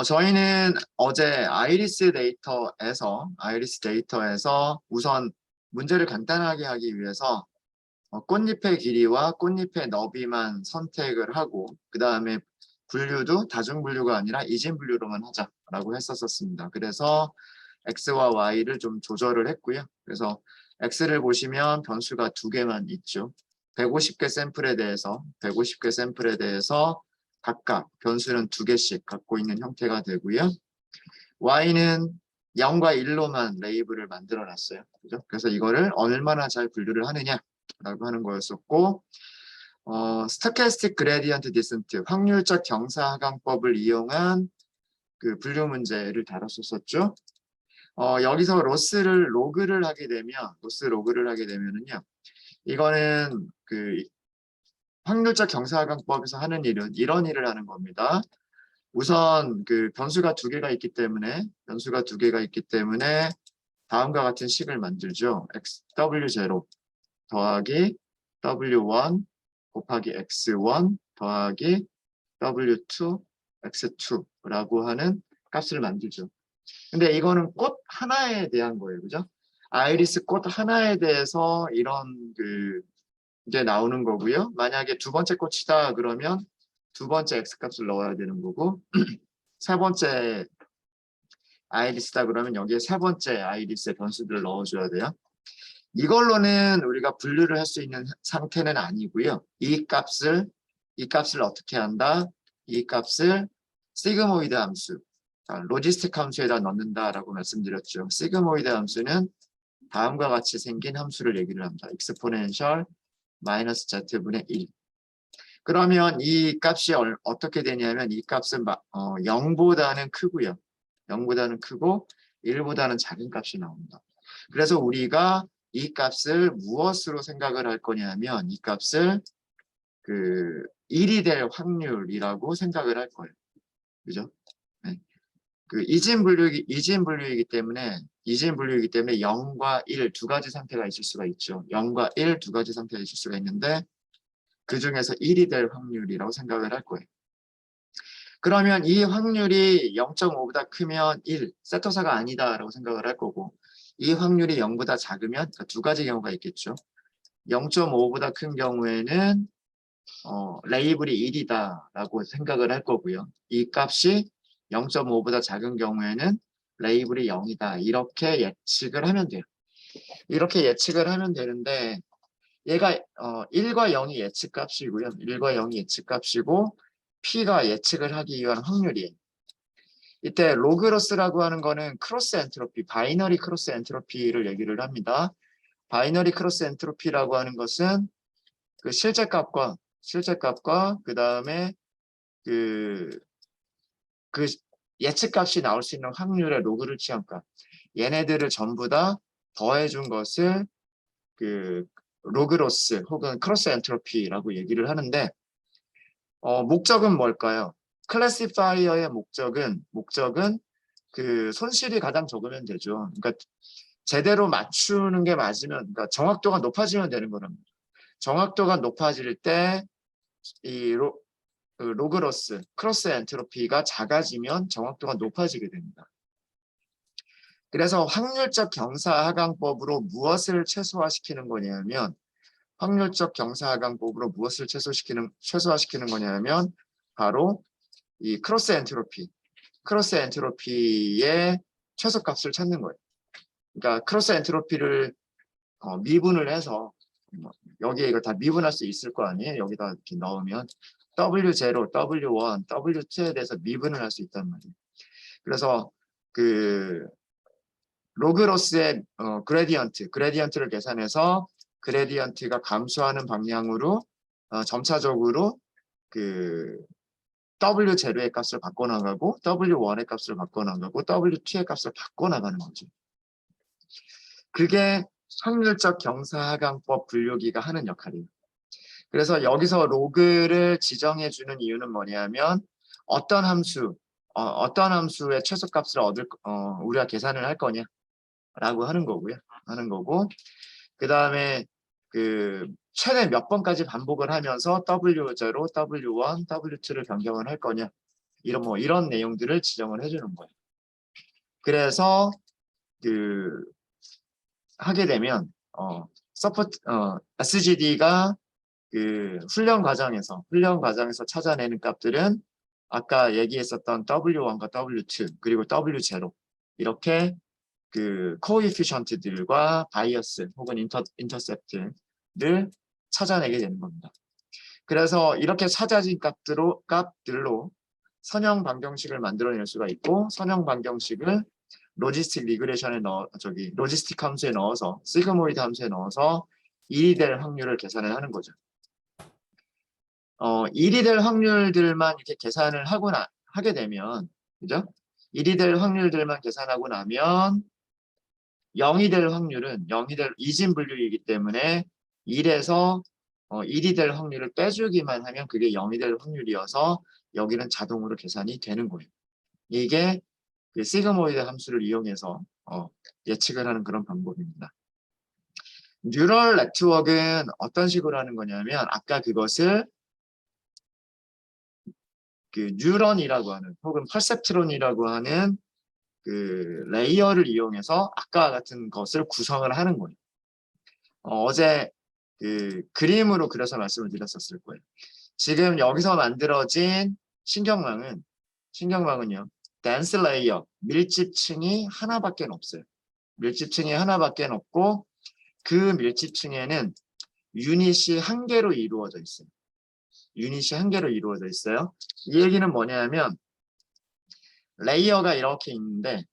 저희는 어제 아이리스 데이터에서 우선 문제를 간단하게 하기 위해서 꽃잎의 길이와 꽃잎의 너비만 선택을 하고 그 다음에 분류도 다중 분류가 아니라 이진 분류로만 하자라고 했었습니다. 그래서 X와 Y를 좀 조절을 했고요. 그래서 X를 보시면 변수가 두 개만 있죠. 150개 샘플에 대해서 각각 변수는 두 개씩 갖고 있는 형태가 되고요. Y는 0과 1로만 레이블을 만들어 놨어요. 그죠? 그래서 이거를 얼마나 잘 분류를 하느냐라고 하는 거였었고, 스토캐스틱 그레디언트 디센트, 확률적 경사하강법을 이용한 그 분류 문제를 다뤘었죠. 여기서 로그를 하게 되면은요, 이거는 그 확률적 경사하강법에서 하는 일은 이런 일을 하는 겁니다. 우선 그 변수가 두 개가 있기 때문에 다음과 같은 식을 만들죠. W0 더하기 W1 곱하기 X1 더하기 W2 X2라고 하는 값을 만들죠. 근데 이거는 꽃 하나에 대한 거예요. 그죠? 아이리스 꽃 하나에 대해서 이런 게 나오는 거고요. 만약에 두 번째 꽃이다 그러면 두 번째 X값을 넣어야 되는 거고 세 번째 아이리스다 그러면 여기에 세 번째 아이리스의 변수들을 넣어줘야 돼요. 이걸로는 우리가 분류를 할 수 있는 상태는 아니고요. 이 값을 어떻게 한다? 이 값을 시그모이드 함수, 로지스틱 함수에다 넣는다라고 말씀드렸죠. 시그모이드 함수는 다음과 같이 생긴 함수를 얘기를 합니다. exponential 마이너스 z분의 1. 그러면 이 값이 어떻게 되냐면 이 값은 0보다는 크고요. 0보다는 크고 1보다는 작은 값이 나옵니다. 그래서 우리가 이 값을 무엇으로 생각을 할 거냐면 이 값을 1이 될 확률이라고 생각을 할 거예요. 그죠? 네. 이진 분류이기 때문에 0과 1 두 가지 상태가 있을 수가 있죠. 0과 1 두 가지 상태가 있을 수가 있는데 그 중에서 1이 될 확률이라고 생각을 할 거예요. 그러면 이 확률이 0.5보다 크면 1, 세터사가 아니다라고 생각을 할 거고 이 확률이 0보다 작으면 두 가지 경우가 있겠죠. 0.5보다 큰 경우에는 레이블이 1이다라고 생각을 할 거고요. 이 값이 0.5보다 작은 경우에는 레이블이 0이다. 이렇게 예측을 하면 돼요. 이렇게 예측을 하면 되는데 얘가 1과 0이 예측값이고요. 1과 0이 예측값이고 P가 예측을 하기 위한 확률이에요. 이때 로그로스라고 하는 거는 크로스 엔트로피, 바이너리 크로스 엔트로피를 얘기를 합니다. 바이너리 크로스 엔트로피라고 하는 것은 그 실제값과 그 다음에 그 예측값이 나올 수 있는 확률의 로그를 취한 값. 얘네들을 전부 다 더해준 것을 로그로스 혹은 크로스 엔트로피라고 얘기를 하는데 목적은 뭘까요? 클래시파이어의 목적은 손실이 가장 적으면 되죠. 그러니까 제대로 맞추는 게 맞으면, 그러니까 정확도가 높아지면 되는 겁니다. 정확도가 높아질 때 이 로그로스, 크로스 엔트로피가 작아지면 정확도가 높아지게 됩니다. 그래서 확률적 경사하강법으로 무엇을 최소화시키는 거냐면 최소화시키는 거냐면 바로 이 크로스 엔트로피의 최소값을 찾는 거예요. 그러니까 크로스 엔트로피를 미분을 해서 여기에 이거 다 미분할 수 있을 거 아니에요. 여기다 이렇게 넣으면 W0, W1, W2에 대해서 미분을 할 수 있단 말이에요. 그래서 로그로스의 그레디언트를 계산해서 그레디언트가 감소하는 방향으로 점차적으로 W0의 값을 바꿔나가고 W1의 값을 바꿔나가고 W2의 값을 바꿔나가는 거죠. 그게 확률적 경사하강법 분류기가 하는 역할이에요. 그래서 여기서 로그를 지정해주는 이유는 뭐냐면 어떤 함수의 최소값을 우리가 계산을 할 거냐라고 하는 거고요. 그 다음에 최대 몇 번까지 반복을 하면서 W0, W1, W2를 변경을 할 거냐. 이런 내용들을 지정을 해주는 거예요. 그래서 그 하게 되면 SGD가 그 훈련 과정에서 찾아내는 값들은 아까 얘기했었던 W1과 W2 그리고 W0 이렇게 그 코에피션트들과 바이어스 혹은 인터셉트를 찾아내게 되는 겁니다. 그래서 이렇게 찾아진 값들로 선형 방정식을 만들어낼 수가 있고 선형 방정식을 로지스틱 함수에 넣어서 시그모이드 함수에 넣어서 1이 될 확률을 계산을 하는 거죠. 1이 될 확률들만 이렇게 계산을 하게 되면, 그죠? 1이 될 확률들만 계산하고 나면 0이 될 확률은 0이 될 이진 분류이기 때문에 1에서 1이 될 확률을 빼주기만 하면 그게 0이 될 확률이어서 여기는 자동으로 계산이 되는 거예요. 이게 그 시그모이드 함수를 이용해서 예측을 하는 그런 방법입니다. 뉴럴 네트워크는 어떤 식으로 하는 거냐면 아까 그것을 그 뉴런이라고 하는 혹은 퍼셉트론이라고 하는 그 레이어를 이용해서 아까 같은 것을 구성을 하는 거예요. 어제 그 그림으로 그려서 말씀을 드렸었을 거예요. 지금 여기서 만들어진 신경망은요. 댄스 레이어, 밀집층이 하나밖에 없어요. 밀집층이 하나밖에 없고 그 밀집층에는 유닛이 한 개로 이루어져 있어요. 유닛이 한 개로 이루어져 있어요. 이 얘기는 뭐냐면 레이어가 이렇게 있는데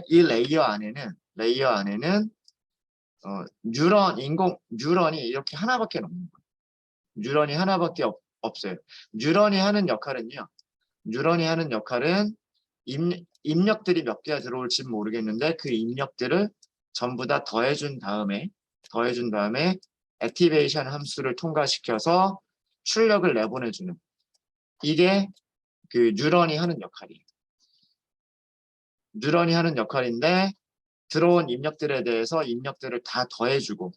이 레이어 안에는 뉴런이 이렇게 하나밖에 없는 거예요. 뉴런이 하나밖에 없어요. 뉴런이 하는 역할은 입력들이 몇 개가 들어올지 모르겠는데 그 입력들을 전부 다 더해준 다음에 액티베이션 함수를 통과시켜서 출력을 내보내주는 이게 그 뉴런이 하는 역할이에요. 뉴런이 하는 역할인데 들어온 입력들에 대해서 입력들을 다 더해주고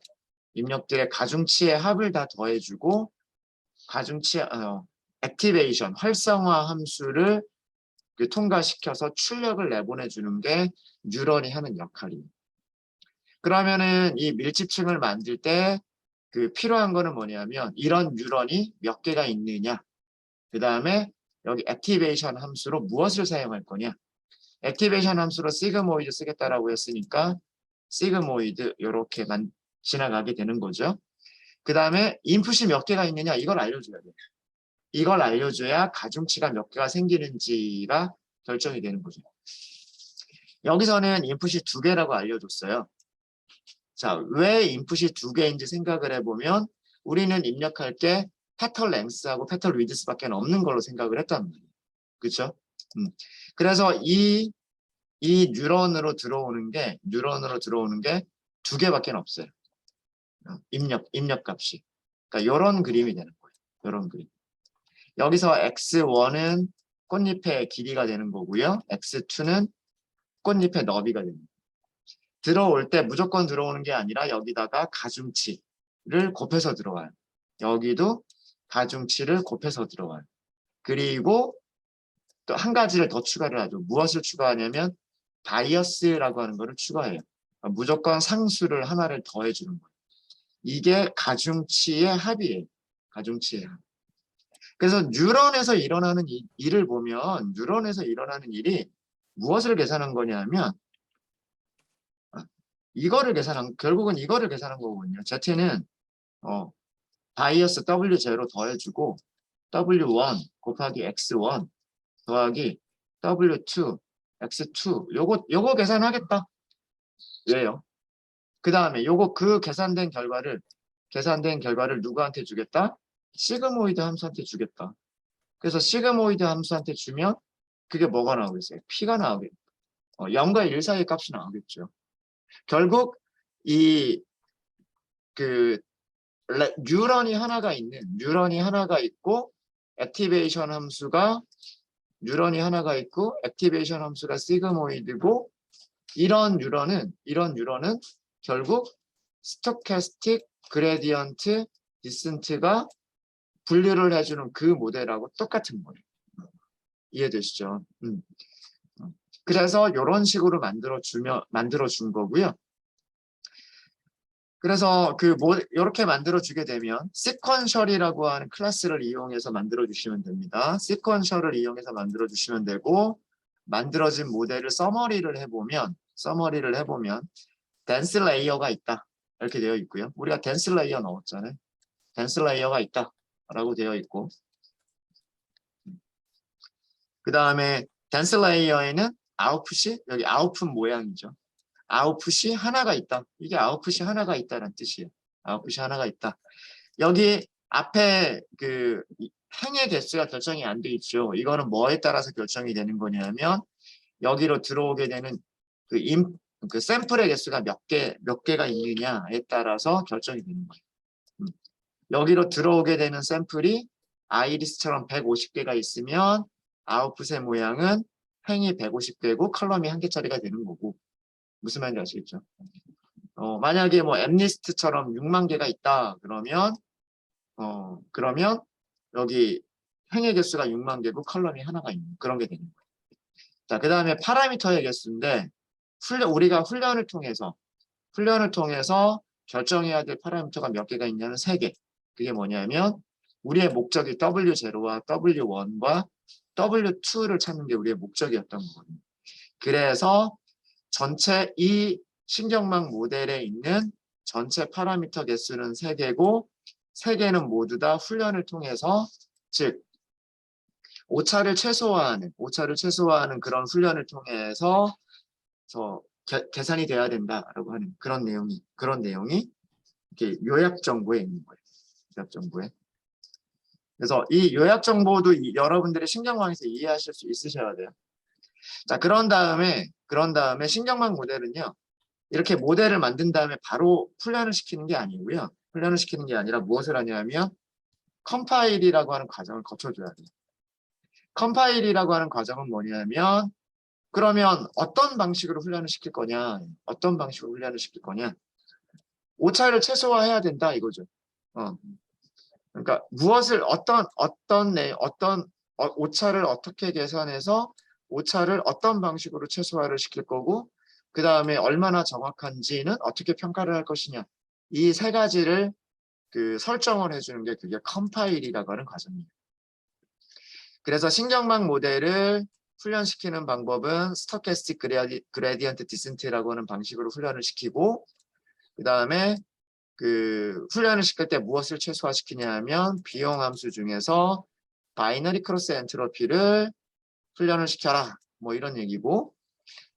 입력들의 가중치의 합을 다 더해주고 액티베이션 활성화 함수를 통과시켜서 출력을 내보내주는 게 뉴런이 하는 역할이에요. 그러면은 이 밀집층을 만들 때 그 필요한 거는 뭐냐면 이런 뉴런이 몇 개가 있느냐 그 다음에 여기 액티베이션 함수로 무엇을 사용할 거냐 액티베이션 함수로 시그모이드 쓰겠다라고 했으니까 시그모이드 이렇게 지나가게 되는 거죠. 그 다음에 인풋이 몇 개가 있느냐 이걸 알려줘야 돼요. 이걸 알려줘야 가중치가 몇 개가 생기는지가 결정이 되는 거죠. 여기서는 인풋이 2개라고 알려줬어요. 자, 왜 인풋이 2개인지 생각을 해보면 우리는 입력할 게 페털 랭스하고 페털 위드스밖에 없는 걸로 생각을 했단 말이에요. 그렇죠? 그래서 이 뉴런으로 들어오는 게 2개밖에 없어요. 입력 값이. 그러니까 이런 그림이 되는 거예요. 이런 그림. 여기서 x1은 꽃잎의 길이가 되는 거고요. x2는 꽃잎의 너비가 됩니다. 들어올 때 무조건 들어오는 게 아니라 여기다가 가중치를 곱해서 들어와요. 여기도 가중치를 곱해서 들어와요. 그리고 또 한 가지를 더 추가를 하죠. 무엇을 추가하냐면 바이어스라고 하는 거를 추가해요. 무조건 상수를 하나를 더해주는 거예요. 이게 가중치의 합이에요. 가중치의 합. 그래서 뉴런에서 일어나는 일을 보면 뉴런에서 일어나는 일이 무엇을 계산한 거냐면 결국은 이거를 계산한 거거든요. Z는 바이어스 W0 더해주고 W1 곱하기 X1 더하기 W2 X2 요거 계산하겠다. 왜요? 그 다음에 그 계산된 결과를 누구한테 주겠다? 시그모이드 함수한테 주겠다. 그래서 시그모이드 함수한테 주면 그게 뭐가 나오겠어요? P가 나오겠죠. 0과 1 사이의 값이 나오겠죠. 결국 뉴런이 하나가 있고 액티베이션 함수가 시그모이드고 이런 뉴런은 결국 스토캐스틱 그레디언트 디센트가 분류를 해주는 그 모델하고 똑같은 거예요. 이해되시죠? 그래서 이런 식으로 만들어 준 거고요. 그래서 이렇게 만들어 주게 되면 시퀀셜이라고 하는 클래스를 이용해서 만들어 주시면 됩니다. 시퀀셜을 이용해서 만들어 주시면 되고, 만들어진 모델을 서머리를 해보면 댄스 레이어가 있다 이렇게 되어 있고요. 우리가 댄스 레이어 넣었잖아요. 댄스 레이어가 있다 라고 되어 있고, 그 다음에 댄스 레이어에는 아웃풋이 여기 아웃풋 모양이죠. 아웃풋이 하나가 있다. 이게 아웃풋이 하나가 있다는 뜻이에요. 아웃풋이 하나가 있다. 여기 앞에 행의 개수가 결정이 안 돼 있죠. 이거는 뭐에 따라서 결정이 되는 거냐면, 여기로 들어오게 되는 그 샘플의 개수가 몇 개가 있느냐에 따라서 결정이 되는 거예요. 여기로 들어오게 되는 샘플이 아이리스처럼 150개가 있으면 아웃풋의 모양은 행이 150개고 컬럼이 1개짜리가 되는 거고. 무슨 말인지 아시겠죠? 만약에 뭐 엠리스트처럼 6만 개가 있다 그러면 여기 행의 개수가 6만 개고 컬럼이 하나가 있는 그런 게 되는 거예요. 자, 그 다음에 파라미터의 개수인데, 우리가 훈련을 통해서 결정해야 될 파라미터가 몇 개가 있냐면 3개. 그게 뭐냐면 우리의 목적이 W0와 W1과 W2를 찾는 게 우리의 목적이었던 거거든요. 그래서 전체 이 신경망 모델에 있는 전체 파라미터 개수는 3개고, 3개는 모두 다 훈련을 통해서, 즉 오차를 최소화하는 그런 훈련을 통해서 계산이 돼야 된다라고 하는 그런 내용이 이렇게 요약 정보에 있는 거예요. 요약 정보에. 그래서 이 요약 정보도 여러분들이 신경망에서 이해하실 수 있으셔야 돼요. 자, 그런 다음에 신경망 모델은요, 이렇게 모델을 만든 다음에 바로 훈련을 시키는 게 아니고요. 훈련을 시키는 게 아니라 무엇을 하냐면 컴파일이라고 하는 과정을 거쳐줘야 돼요. 컴파일이라고 하는 과정은 뭐냐면, 그러면 어떤 방식으로 훈련을 시킬 거냐? 오차를 최소화해야 된다 이거죠. 그러니까 오차를 어떻게 계산해서 오차를 어떤 방식으로 최소화를 시킬 거고, 그 다음에 얼마나 정확한지는 어떻게 평가를 할 것이냐. 이 3가지를 설정을 해주는 게 그게 컴파일이라고 하는 과정이에요. 그래서 신경망 모델을 훈련시키는 방법은 스토캐스틱 그레디언트 디센트라고 하는 방식으로 훈련을 시키고, 그 다음에 훈련을 시킬 때 무엇을 최소화시키냐 하면 비용함수 중에서 바이너리 크로스 엔트로피를 훈련을 시켜라 뭐 이런 얘기고,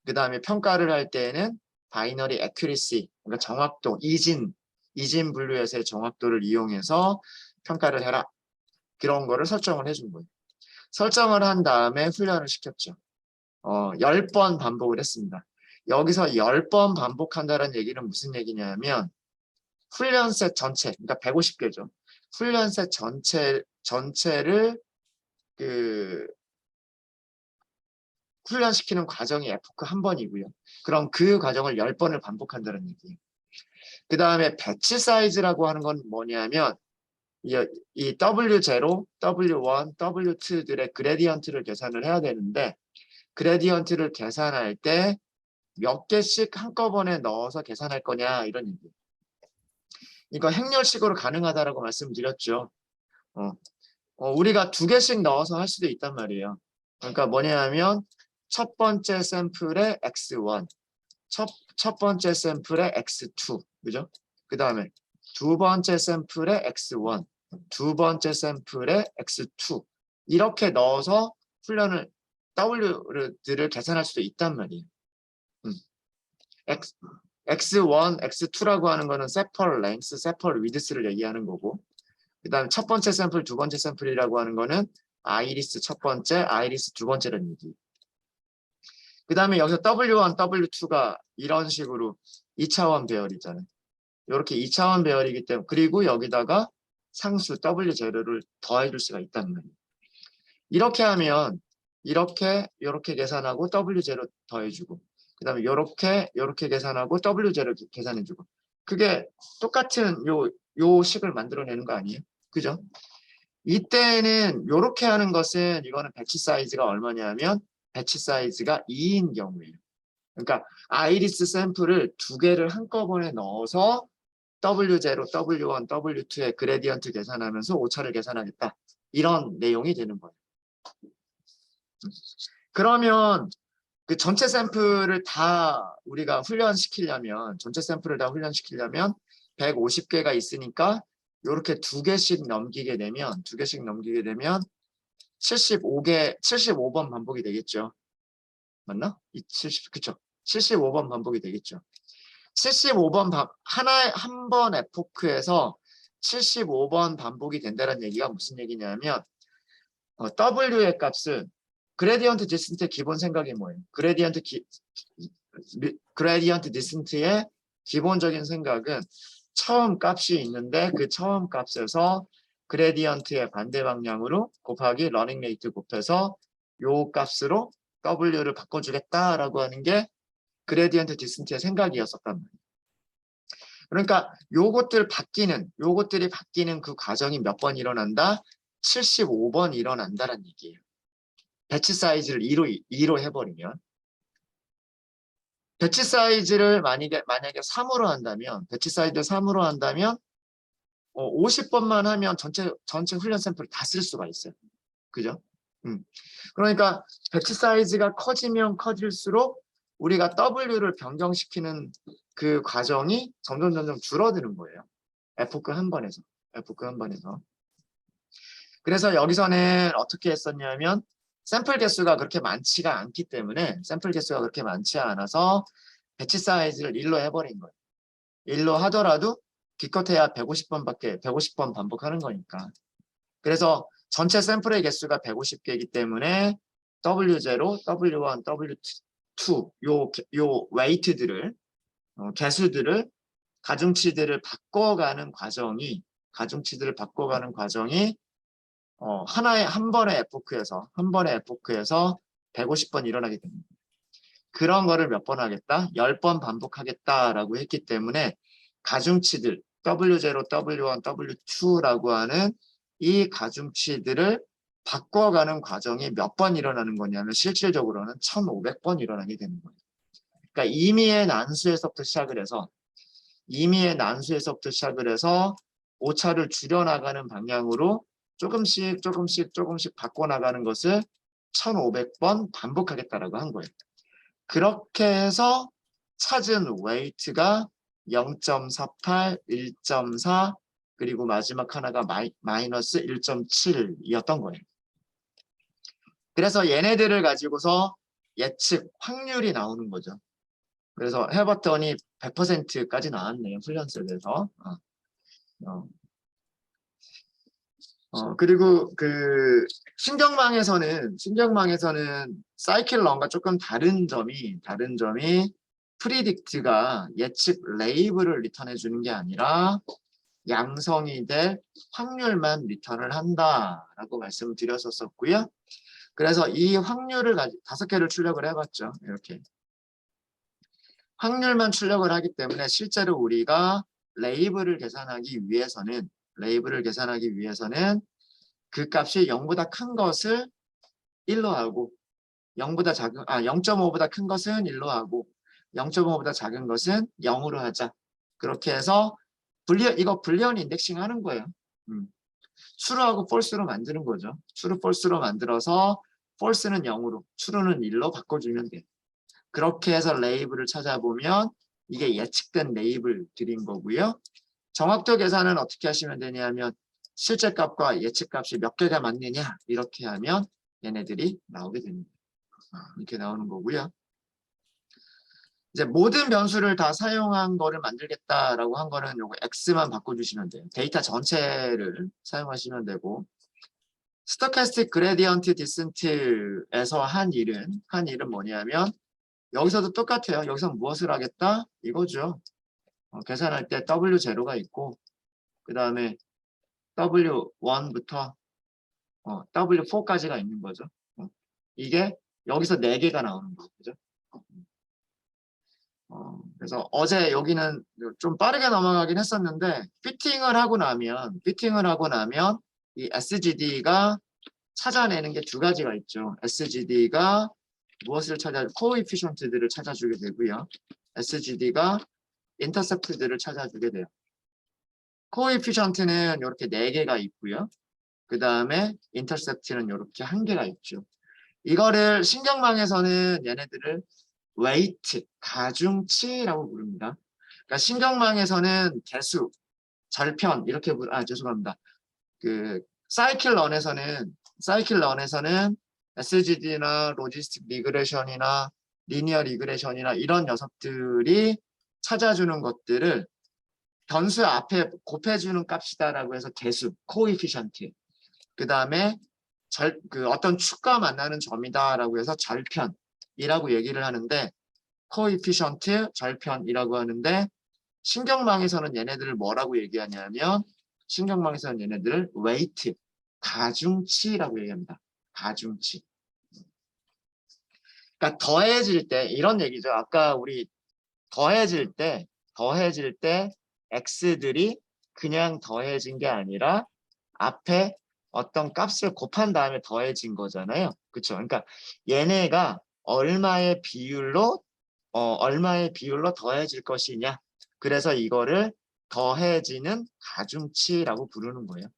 그 다음에 평가를 할 때에는 바이너리 애큐리시, 그러니까 정확도, 이진 분류에서의 정확도를 이용해서 평가를 해라, 그런 거를 설정을 해준 거예요. 설정을 한 다음에 훈련을 시켰죠. 10번 반복을 했습니다. 여기서 10번 반복한다는 얘기는 무슨 얘기냐면, 훈련셋 전체, 그러니까 150개죠. 훈련셋 전체를 훈련시키는 과정이 F크 한 번이고요. 그럼 그 과정을 10번을 반복한다는 얘기예요. 그 다음에 배치 사이즈라고 하는 건 뭐냐면, 이 W0, W1, W2들의 그레디언트를 계산을 해야 되는데, 그레디언트를 계산할 때 몇 개씩 한꺼번에 넣어서 계산할 거냐 이런 얘기예요. 이거 행렬식으로 가능하다라고 말씀드렸죠. 우리가 2개씩 넣어서 할 수도 있단 말이에요. 그러니까 뭐냐면 첫 번째 샘플의 X1, 첫 번째 샘플의 X2, 그죠? 그 다음에 두 번째 샘플의 X1, 두 번째 샘플의 X2 이렇게 넣어서 훈련을 W들을 계산할 수도 있단 말이에요. X1, X2라고 하는 거는 세펄 랭스, 세펄 위드스를 얘기하는 거고, 그 다음에 첫 번째 샘플, 두 번째 샘플이라고 하는 거는 아이리스 첫 번째, 아이리스 두 번째라는 얘기. 그 다음에 여기서 W1, W2가 이런 식으로 2차원 배열이잖아요. 이렇게 2차원 배열이기 때문에, 그리고 여기다가 상수 W0를 더해줄 수가 있단 말이에요. 이렇게 하면 이렇게 계산하고 W0 더해주고, 그 다음에 이렇게 계산하고 W0 계산해주고, 그게 똑같은 요 식을 만들어내는 거 아니에요? 그죠? 이때는 이렇게 하는 것은 이거는 배치 사이즈가 얼마냐면 배치 사이즈가 2인 경우에요. 그러니까 아이리스 샘플을 두 개를 한꺼번에 넣어서 W0, W1, W2의 그레디언트 계산하면서 오차를 계산하겠다. 이런 내용이 되는 거예요. 그러면 그 전체 샘플을 다 우리가 훈련시키려면 전체 샘플을 다 훈련시키려면 150개가 있으니까 이렇게 두 개씩 넘기게 되면 75번 반복이 되겠죠. 맞나? 그쵸? 75번 반복이 되겠죠. 75번 한 번 에포크에서 75번 반복이 된다는 얘기가 무슨 얘기냐면 W의 값은 그레디언트 디스턴트의 기본 생각이 뭐예요? 그레디언트 디스턴트의 기본적인 생각은 처음 값이 있는데 그 처음 값에서 그레디언트의 반대 방향으로 곱하기 러닝 레이트 곱해서 요 값으로 W를 바꿔주겠다라고 하는 게 그레디언트 디스턴트의 생각이었었단 말이에요. 그러니까 요것들이 바뀌는 그 과정이 몇 번 일어난다? 75번 일어난다는 얘기예요. 배치 사이즈를 2로 해버리면 배치 사이즈를 만약에 3으로 한다면 배치 사이즈를 3으로 한다면 50번만 하면 전체 훈련 샘플을 다 쓸 수가 있어요. 그죠? 그러니까 배치 사이즈가 커지면 커질수록 우리가 W를 변경시키는 그 과정이 점점 줄어드는 거예요. F크 한 번에서. 그래서 여기서는 어떻게 했었냐면 샘플 개수가 그렇게 많지가 않기 때문에 샘플 개수가 그렇게 많지 않아서 배치 사이즈를 1로 해버린 거예요. 1로 하더라도 기껏해야 150번 반복하는 거니까. 그래서 전체 샘플의 개수가 150개이기 때문에 W0, W1, W2 요 웨이트들을 개수들을 가중치들을 바꿔가는 과정이 한 번의 에포크에서 150번 일어나게 됩니다. 그런 거를 몇 번 하겠다? 10번 반복하겠다라고 했기 때문에 가중치들 W0, W1, W2라고 하는 이 가중치들을 바꿔가는 과정이 몇 번 일어나는 거냐면 실질적으로는 1500번 일어나게 되는 거예요. 그러니까 임의의 난수에서부터 시작을 해서 오차를 줄여나가는 방향으로 조금씩 바꿔나가는 것을 1500번 반복하겠다라고 한 거예요. 그렇게 해서 찾은 웨이트가 0.48, 1.4 그리고 마지막 하나가 마이너스 1.7이었던 거예요. 그래서 얘네들을 가지고서 예측 확률이 나오는 거죠. 그래서 해봤더니 100%까지 나왔네요. 훈련소에서. 그리고 그 신경망에서는 사이클런과 조금 다른 점이 프리딕트가 예측 레이블을 리턴해 주는 게 아니라 양성이 될 확률만 리턴을 한다라고 말씀을 드렸었고요. 그래서 이 확률을 가지고 5개를 출력을 해봤죠. 이렇게 확률만 출력을 하기 때문에 실제로 우리가 레이블을 계산하기 위해서는 그 값이 0보다 큰 것을 1로 하고 0.5보다 큰 것은 1로 하고 0.5보다 작은 것은 0으로 하자. 그렇게 해서 이거 불리언 인덱싱 하는 거예요. true하고 false로 만드는 거죠. true, false로 만들어서 false는 0으로, true는 1로 바꿔주면 돼. 그렇게 해서 레이블을 찾아보면 이게 예측된 레이블들인 거고요. 정확도 계산은 어떻게 하시면 되냐면 실제 값과 예측 값이 몇 개가 맞느냐 이렇게 하면 얘네들이 나오게 됩니다. 이렇게 나오는 거고요. 이제 모든 변수를 다 사용한 거를 만들겠다라고 한 거는 요거 X만 바꿔주시면 돼요. 데이터 전체를 사용하시면 되고 스토캐스틱 그레디언트 디센트에서 한 일은 뭐냐면 여기서도 똑같아요. 여기서 무엇을 하겠다? 이거죠. 계산할 때 W0가 있고 그 다음에 W1부터 W4까지가 있는 거죠. 이게 여기서 4개가 나오는 거죠. 그래서 어제 여기는 좀 빠르게 넘어가긴 했었는데 피팅을 하고 나면 이 SGD가 찾아내는 게 두 가지가 있죠. SGD가 무엇을 코에피션트들을 찾아주게 되고요. SGD가 인터셉트들을 찾아주게 돼요. 코에피션트는 이렇게 4개가 있고요. 그 다음에 인터셉트는 이렇게 1개가 있죠. 이거를 신경망에서는 얘네들을 웨이트, 가중치라고 부릅니다. 그러니까 신경망에서는 개수, 절편 이렇게 죄송합니다. 그 사이클런에서는 SGD나 로지스틱 리그레션이나 리니어 리그레션이나 이런 녀석들이 찾아주는 것들을 변수 앞에 곱해주는 값이다라고 해서 개수, 코에피션트. 그 다음에 어떤 축과 만나는 점이다라고 해서 절편이라고 얘기를 하는데 코에피션트, 절편이라고 하는데 신경망에서는 얘네들을 뭐라고 얘기하냐면 신경망에서는 얘네들을 웨이트, 가중치라고 얘기합니다. 가중치. 그러니까 더해질 때 이런 얘기죠. 아까 우리 더해질 때 x들이 그냥 더해진 게 아니라 앞에 어떤 값을 곱한 다음에 더해진 거잖아요. 그렇죠? 그러니까 얘네가 얼마의 비율로 더해질 것이냐. 그래서 이거를 더해지는 가중치라고 부르는 거예요.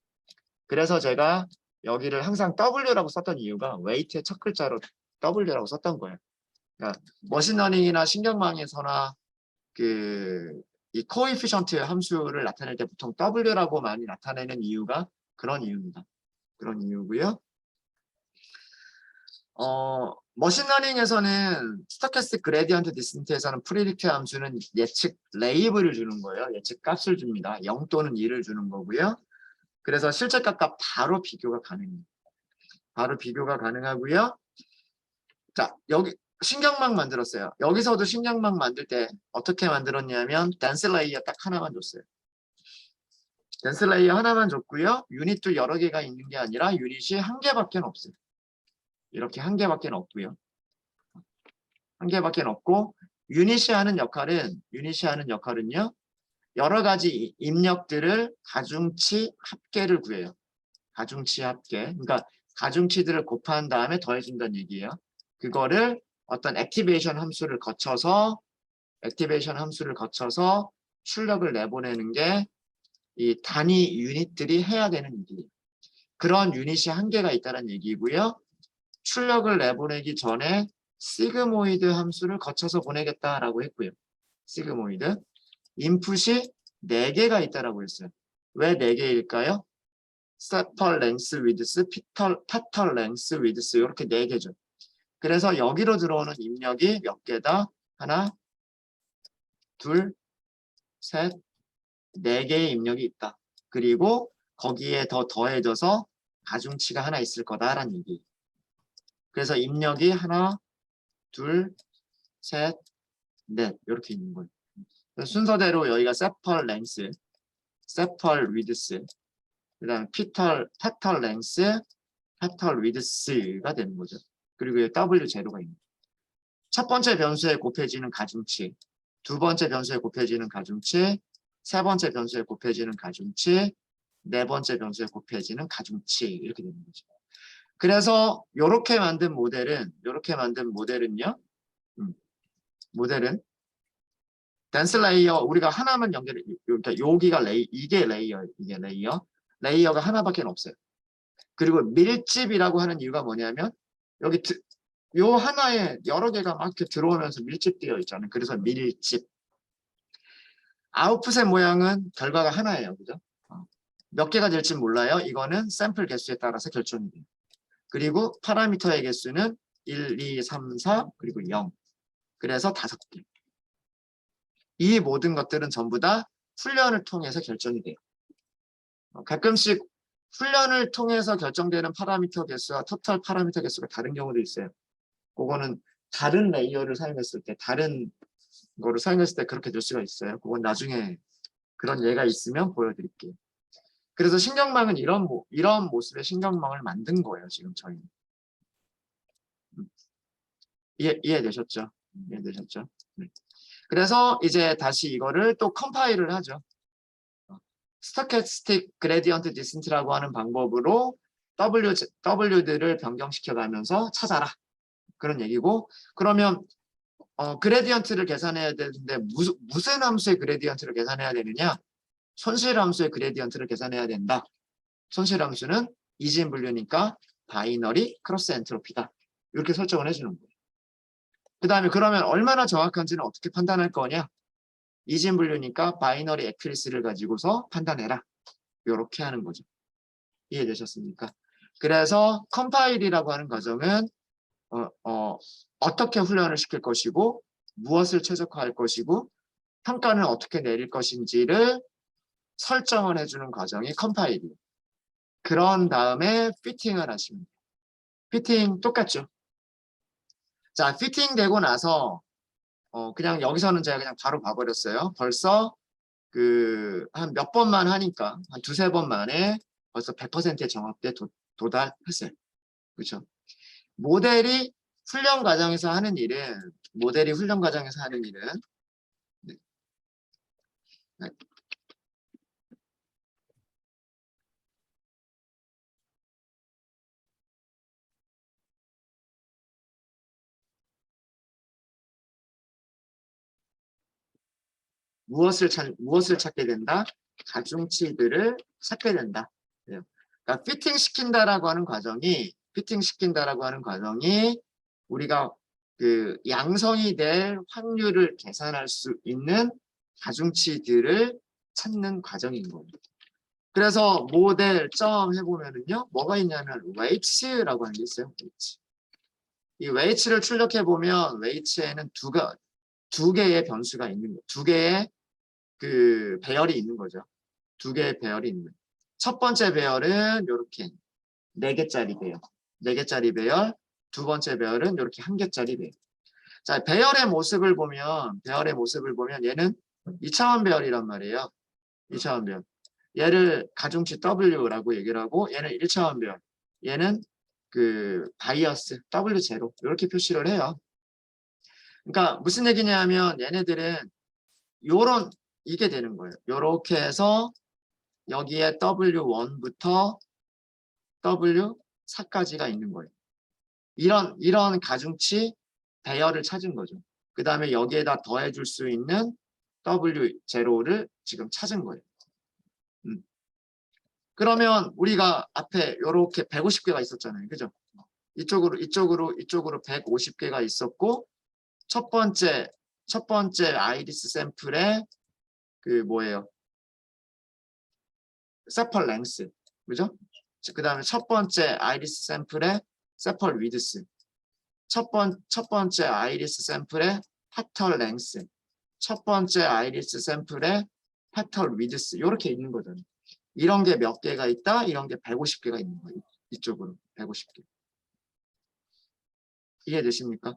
그래서 제가 여기를 항상 W라고 썼던 이유가 웨이트의 첫 글자로 W라고 썼던 거예요. 그러니까 머신러닝이나 신경망에서나 이 코에피션트 함수를 나타낼 때 보통 W라고 많이 나타내는 이유가 그런 이유입니다. 그런 이유고요. 머신러닝에서는 스토캐스틱 그레디언트 디센트에서는 프리딕트 함수는 예측 레이블을 주는 거예요. 예측 값을 줍니다. 0 또는 1을 주는 거고요. 그래서 실제 값과 바로 비교가 가능해요. 바로 비교가 가능하고요. 자, 여기 신경망 만들었어요. 여기서도 신경망 만들 때 어떻게 만들었냐면 댄스 레이어 딱 하나만 줬어요. 댄스 레이어 하나만 줬고요. 유닛도 여러 개가 있는 게 아니라 유닛이 1개밖에 없어요. 이렇게 1개밖에 없고요. 1개밖에 없고 유닛이 하는 역할은요. 여러 가지 입력들을 가중치 합계를 구해요. 가중치 합계. 그러니까 가중치들을 곱한 다음에 더해준다는 얘기예요. 그거를 어떤 액티베이션 함수를 거쳐서 출력을 내보내는 게 이 단위 유닛들이 해야 되는 일이에요. 그런 유닛이 1개가 있다는 얘기고요. 출력을 내보내기 전에 시그모이드 함수를 거쳐서 보내겠다라고 했고요. 시그모이드. 인풋이 4개가 있다라고 했어요. 왜 4개일까요? 세펄 랭스 위드스, 페털 랭스 위드스 이렇게 4개죠. 그래서 여기로 들어오는 입력이 몇 개다? 하나, 둘, 셋, 4개의 입력이 있다. 그리고 거기에 더 더해져서 가중치가 하나 있을 거다라는 얘기. 그래서 입력이 하나, 둘, 셋, 넷 이렇게 있는 거예요. 순서대로 여기가 세펄 랭스, 세펄 위드스, 그 다음에 페털 랭스, 페털 위드스가 되는 거죠. 그리고 여기 W0가 있는 거예요. 첫 번째 변수에 곱해지는 가중치, 두 번째 변수에 곱해지는 가중치, 세 번째 변수에 곱해지는 가중치, 네 번째 변수에 곱해지는 가중치 이렇게 되는 거죠. 그래서 이렇게 만든 모델은요. 모델은 댄스 레이어 우리가 하나만 연결해. 그러니까 여기가 이게 레이어가 하나밖에 없어요. 그리고 밀집이라고 하는 이유가 뭐냐면 여기 요 하나에 여러 개가 막 이렇게 들어오면서 밀집되어 있잖아요. 그래서 밀집. 아웃풋의 모양은 결과가 하나예요. 그죠? 몇 개가 될지 몰라요. 이거는 샘플 개수에 따라서 결정이 돼요. 그리고 파라미터의 개수는 1, 2, 3, 4 그리고 0. 그래서 5개. 이 모든 것들은 전부 다 훈련을 통해서 결정이 돼요. 가끔씩 훈련을 통해서 결정되는 파라미터 개수와 토탈 파라미터 개수가 다른 경우도 있어요. 그거는 다른 레이어를 사용했을 때, 다른 거를 사용했을 때 그렇게 될 수가 있어요. 그건 나중에 그런 예가 있으면 보여드릴게요. 그래서 신경망은 이런 모습의 신경망을 만든 거예요. 지금 저희는. 이해되셨죠? 이해되셨죠? 네. 그래서 이제 다시 이거를 또 컴파일을 하죠. 스토캐스틱 그레디언트 디센트라고 하는 방법으로 W들을 변경시켜 가면서 찾아라. 그런 얘기고, 그러면 그레디언트를 계산해야 되는데 무슨 함수의 그레디언트를 계산해야 되느냐? 손실함수의 그레디언트를 계산해야 된다. 손실함수는 이진 분류니까 바이너리 크로스 엔트로피다. 이렇게 설정을 해주는 거예요. 그 다음에 그러면 얼마나 정확한지는 어떻게 판단할 거냐? 이진 분류니까 바이너리 에큐리스를 가지고서 판단해라. 이렇게 하는 거죠. 이해되셨습니까? 그래서 컴파일이라고 하는 과정은 어떻게 훈련을 시킬 것이고 무엇을 최적화할 것이고 평가는 어떻게 내릴 것인지를 설정을 해주는 과정이 컴파일이에요. 그런 다음에 피팅을 하시면 돼요. 피팅 똑같죠? 자, 피팅 되고 나서 그냥 여기서는 제가 그냥 바로 봐버렸어요. 벌써 한 몇 번만 하니까 한 두세 번 만에 벌써 100%의 정확도에 도달했어요. 그렇죠? 모델이 훈련 과정에서 하는 일은 네. 무엇을 찾게 된다? 가중치들을 찾게 된다. 그러니까 피팅 시킨다라고 하는 과정이 우리가 그 양성이 될 확률을 계산할 수 있는 가중치들을 찾는 과정인 겁니다. 그래서 모델 점 해보면은요, 뭐가 있냐면 웨이츠라고 하는 게 있어요. 이 웨이츠를 출력해 보면 웨이츠에는 두 개의 변수가 있는 거예요. 두 개의 그 배열이 있는 거죠. 두 개의 배열이 있는. 첫 번째 배열은 이렇게 4개짜리 배열. 4개짜리 배열. 두 번째 배열은 이렇게 1개짜리 배열. 자, 배열의 모습을 보면 얘는 2차원 배열이란 말이에요. 2차원 배열. 얘를 가중치 W라고 얘기를 하고 얘는 1차원 배열. 얘는 그 바이어스 W0 이렇게 표시를 해요. 그러니까 무슨 얘기냐면 얘네들은 이게 되는 거예요. 이렇게 해서 여기에 W1부터 W4까지가 있는 거예요. 이런 가중치 배열을 찾은 거죠. 그 다음에 여기에다 더해줄 수 있는 W0를 지금 찾은 거예요. 그러면 우리가 앞에 이렇게 150개가 있었잖아요. 그죠? 이쪽으로 150개가 있었고 첫 번째 아이리스 샘플에 그 뭐예요? 세펄 랭스. 그죠? 그 다음에 첫 번째 아이리스 샘플에 세펄 위드스. 첫 번째 아이리스 샘플에 페털 랭스. 첫 번째 아이리스 샘플에 페털 위드스. 이렇게 있는 거잖아요. 이런 게 몇 개가 있다? 이런 게 150개가 있는 거예요. 이쪽으로 150개. 이해되십니까?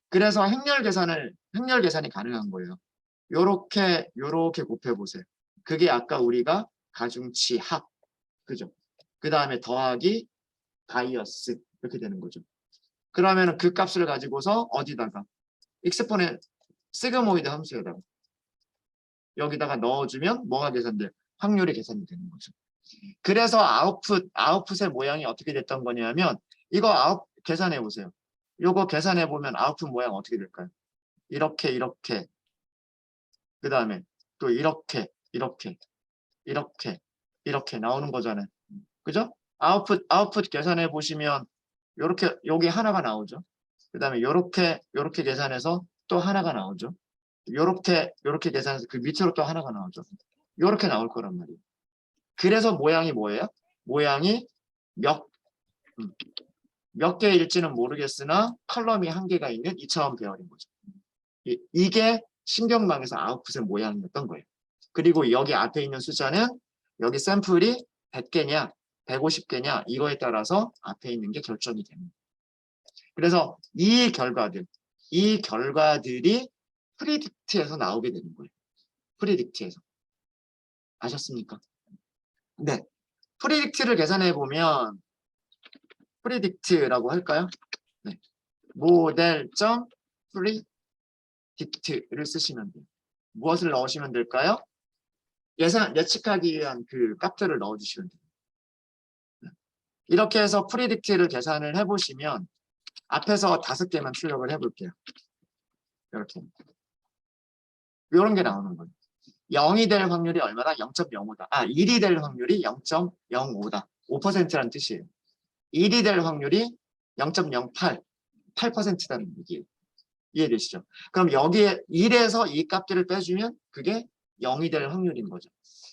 그래서 행렬 계산이 가능한 거예요. 요렇게 곱해보세요. 그게 아까 우리가 가중치 합. 그죠? 그 다음에 더하기 바이어스. 이렇게 되는 거죠. 그러면 그 값을 가지고서 어디다가 익스포넨 시그모이드 함수에다가 여기다가 넣어주면 뭐가 계산돼요? 확률이 계산이 되는 거죠. 그래서 아웃풋의 모양이 어떻게 됐던 거냐면 이거 계산해 보세요. 요거 계산해 보면 아웃풋 모양 어떻게 될까요? 이렇게 그 다음에 또 이렇게 나오는 거잖아요. 그죠? 아웃풋 계산해 보시면 요렇게 여기 하나가 나오죠. 그 다음에 요렇게 계산해서 또 하나가 나오죠. 요렇게 계산해서 그 밑으로 또 하나가 나오죠. 요렇게 나올 거란 말이에요. 그래서 모양이 뭐예요? 모양이 몇 개일지는 모르겠으나 컬럼이 1개가 있는 2차원 배열인 거죠. 이게 신경망에서 아웃풋의 모양이었던 거예요. 그리고 여기 앞에 있는 숫자는 여기 샘플이 100개냐 150개냐 이거에 따라서 앞에 있는 게 결정이 됩니다. 그래서 이 결과들이 프리딕트에서 나오게 되는 거예요. 프리딕트에서. 아셨습니까? 네. 프리딕트를 계산해 보면 프리딕트라고 할까요? 네. 모델.프리딕트를 쓰시면 돼요. 무엇을 넣으시면 될까요? 예측하기 위한 그 값들을 넣어주시면 돼요. 이렇게 해서 프리딕트를 계산을 해보시면 앞에서 5개만 출력을 해볼게요. 이렇게. 이런 게 나오는 거예요. 0이 될 확률이 얼마나? 0.05다. 1이 될 확률이 0.05다. 5%라는 뜻이에요. 1이 될 확률이 0.08, 8%다는 얘기예요. 이해되시죠? 그럼 여기에 1에서 이 값들을 빼주면 그게 0이 될 확률인 거죠.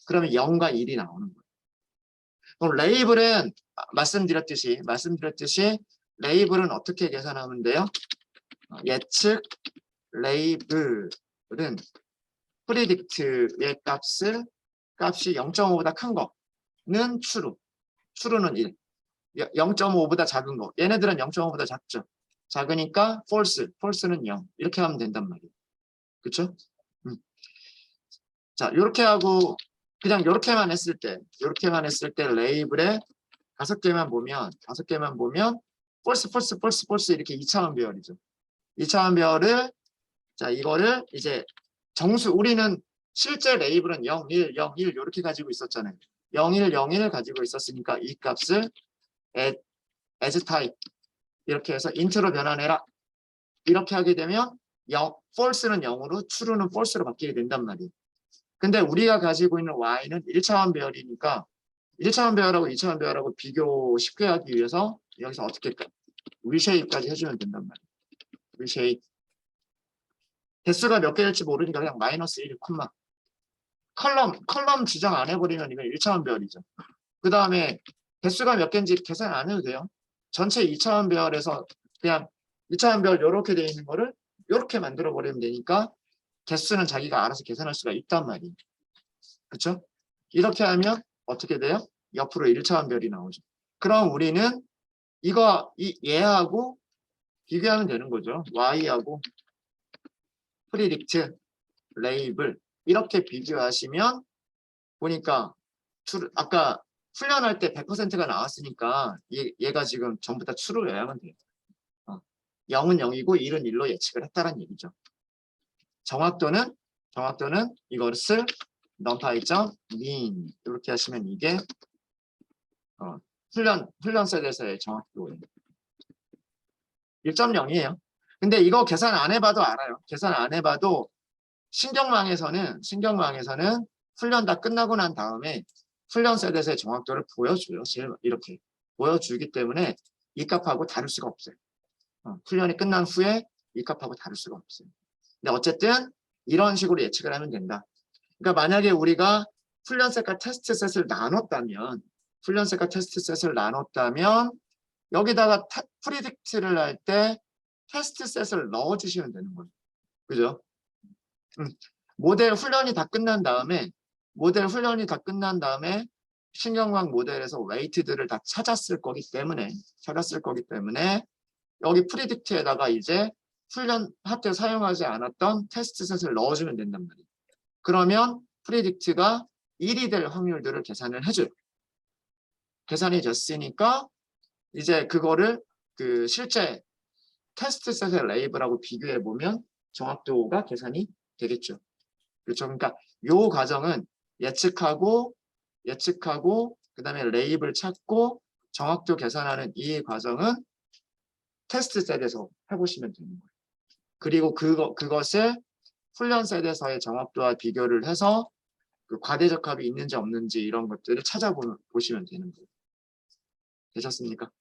그러면 0과 1이 나오는 거예요. 그럼 레이블은 말씀드렸듯이 레이블은 어떻게 계산하면 돼요? 예측 레이블은 프리딕트의 값이 0.5보다 큰 거는 true는 1, 0.5보다 작은 거, 얘네들은 0.5보다 작죠. 작으니까 false는 0 이렇게 하면 된단 말이에요. 그쵸? 자, 이렇게 하고 그냥 이렇게만 했을 때 레이블에 5개만 보면 false 이렇게 2차원 배열이죠. 2차원 배열을 자, 이거를 이제 우리는 실제 레이블은 0, 1, 0, 1 이렇게 가지고 있었잖아요. 0, 1, 0, 1 가지고 있었으니까 이 값을 as type 이렇게 해서 int로 변환해라. 이렇게 하게 되면 false는 0으로 true는 false로 바뀌게 된단 말이에요. 근데 우리가 가지고 있는 y는 1차원 배열이니까 1차원 배열하고 2차원 배열하고 비교 쉽게 하기 위해서 여기서 어떻게 reshape까지 해주면 된단 말이에요. reshape. 개수가 몇 개일지 모르니까 그냥 -1, 콤마. 컬럼 지정 안 해버리면 이건 1차원 배열이죠. 그 다음에 개수가 몇 개인지 계산 안 해도 돼요. 전체 2차원 배열에서 그냥 2차원 배열 이렇게 되어 있는 거를 이렇게 만들어 버리면 되니까 개수는 자기가 알아서 계산할 수가 있단 말이에요. 그렇죠? 이렇게 하면 어떻게 돼요? 옆으로 1차원 배열이 나오죠. 그럼 우리는 얘하고 비교하면 되는 거죠. y하고 프리딕트, 레이블 이렇게 비교하시면 보니까 아까 훈련할 때 100%가 나왔으니까 얘가 지금 전부 다 true로 요약은 돼요. 0은 0이고 1은 1로 예측을 했다는 얘기죠. 정확도는 이것을 numpy.mean 이렇게 하시면 이게 훈련 셋에서의 정확도예요. 1.0이에요. 근데 이거 계산 안 해봐도 알아요. 계산 안 해봐도 신경망에서는 훈련 다 끝나고 난 다음에 훈련 셋에서의 정확도를 보여줘요. 이렇게 보여주기 때문에 이 값하고 다를 수가 없어요. 훈련이 끝난 후에 이 값하고 다를 수가 없어요. 근데 어쨌든 이런 식으로 예측을 하면 된다. 그러니까 만약에 우리가 훈련 셋과 테스트 셋을 나눴다면 여기다가 프리딕트를 할 때 테스트 셋을 넣어주시면 되는 거예요. 그죠? 모델 훈련이 다 끝난 다음에 신경망 모델에서 웨이트들을 다 찾았을 거기 때문에 여기 프리딕트에다가 이제 훈련 할 때 사용하지 않았던 테스트 셋을 넣어주면 된단 말이에요. 그러면 프리딕트가 1이 될 확률들을 계산을 해줘요. 계산이 됐으니까 이제 그거를 그 실제 테스트 셋의 레이블하고 비교해 보면 정확도가 계산이 되겠죠. 그렇죠. 그러니까 요 과정은 예측하고 그다음에 레이블 찾고 정확도 계산하는 이 과정은 테스트 셋에서 해보시면 되는 거예요. 그리고 그것을 훈련 셋에서의 정확도와 비교를 해서 그 과대적합이 있는지 없는지 이런 것들을 찾아보시면 되는 거예요. 되셨습니까?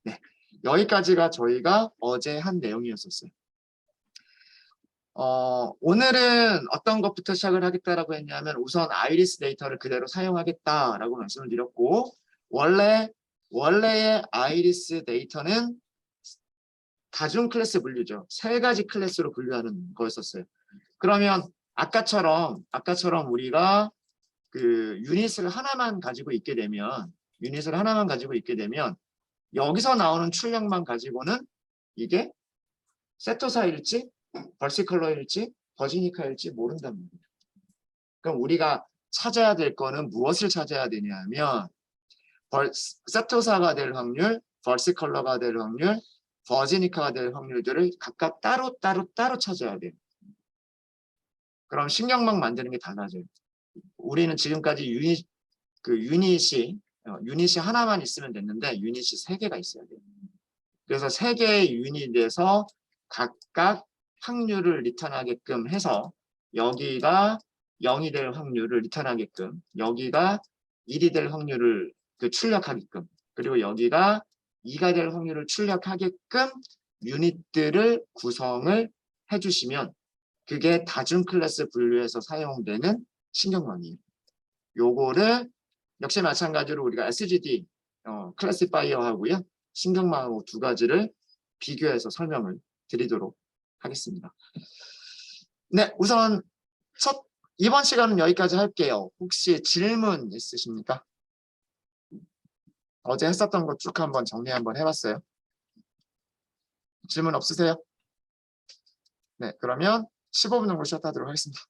네. 여기까지가 저희가 어제 한 내용이었었어요. 오늘은 어떤 것부터 시작을 하겠다라고 했냐면 우선 아이리스 데이터를 그대로 사용하겠다라고 말씀을 드렸고 원래의 아이리스 데이터는 다중 클래스 분류죠. 3가지 클래스로 분류하는 거였었어요. 그러면 아까처럼 우리가 그 유닛을 하나만 가지고 있게 되면 여기서 나오는 출력만 가지고는 이게 세토사일지 벌시컬러일지 버지니카일지 모른단 말이에요. 그럼 우리가 찾아야 될 거는 무엇을 찾아야 되냐면 세토사가 될 확률, 벌시컬러가 될 확률, 버지니카가 될 확률들을 각각 따로 찾아야 돼요. 그럼 신경망 만드는 게 달라져요. 우리는 지금까지 유닛이 하나만 있으면 됐는데 유닛이 3개가 있어야 돼요. 그래서 3개의 유닛에서 각각 확률을 리턴하게끔 해서 여기가 0이 될 확률을 리턴하게끔, 여기가 1이 될 확률을 출력하게끔, 그리고 여기가 2가 될 확률을 출력하게끔 유닛들을 구성을 해주시면 그게 다중 클래스 분류에서 사용되는 신경망이에요. 요거를 역시 마찬가지로 우리가 SGD 클래시파이어 하고요. 신경망하고 두 가지를 비교해서 설명을 드리도록 하겠습니다. 네, 우선 이번 시간은 여기까지 할게요. 혹시 질문 있으십니까? 어제 했었던 거 쭉 한번 정리 한번 해봤어요. 질문 없으세요? 네, 그러면 15분 정도 쉬었다 하도록 하겠습니다.